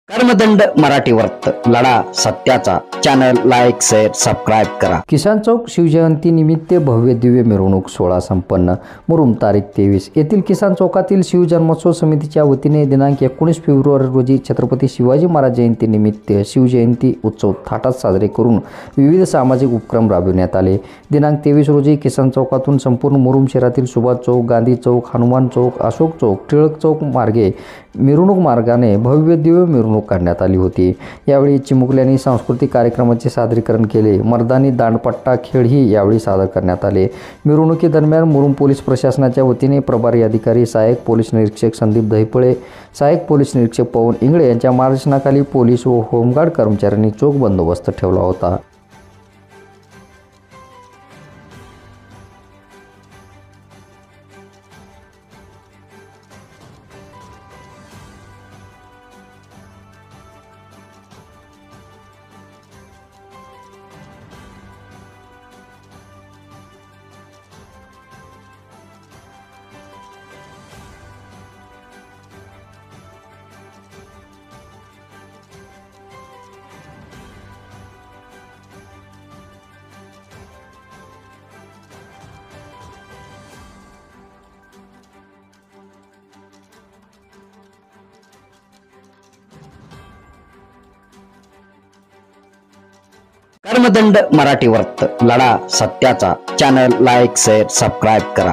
कर्मदंड मराठी वर्त लढा सत्याचा चॅनल लाईक शेअर सबस्क्राईब करा। किसान चौक शिवजयंती निमित्त भव्य दिव्य मिरवणूक सोहळा संपन्न। मुरुम तारीख 23 येथील किसान चौकातील शिवजन्मोत्सव समितीच्या वतीने दिनांक 19 फेब्रुवारी रोजी छत्रपती शिवाजी महाराज जयंती निमित्त शिवजयंती उत्सव थाटात साजरे करून विविध सामाजिक उपक्रम राबविण्यात आले। दिनांक 23 रोजी किसान चौकातून संपूर्ण मुरुम शहरातील सुभाष चौक, गांधी चौक, हनुमान चौक, अशोक चौक, टिळक चौक मार्गे मिरवणूक मार्गाने भव्य दिव्य मिरवणूक काढण्यात आली होती। यावेळी चिमुकल्यांनी सांस्कृतिक कार्यक्रमाचे सादरीकरण केले। मर्दानी दांडपट्टा खेळही यावेळी सादर करण्यात आले। मिरवणुकीदरम्यान मुरुम पोलीस प्रशासनाच्या वतीने प्रभारी अधिकारी सहाय्यक पोलीस निरीक्षक संदीप दहिपळे, सहाय्यक पोलीस निरीक्षक पवन इंगळे यांच्या मार्गदर्शनाखाली पोलीस व होमगार्ड कर्मचाऱ्यांनी चोख बंदोबस्त ठेवला होता। कर्मदंड मराठी वर्त लढा सत्याचा चॅनल लाईक शेअर सबस्क्राईब करा।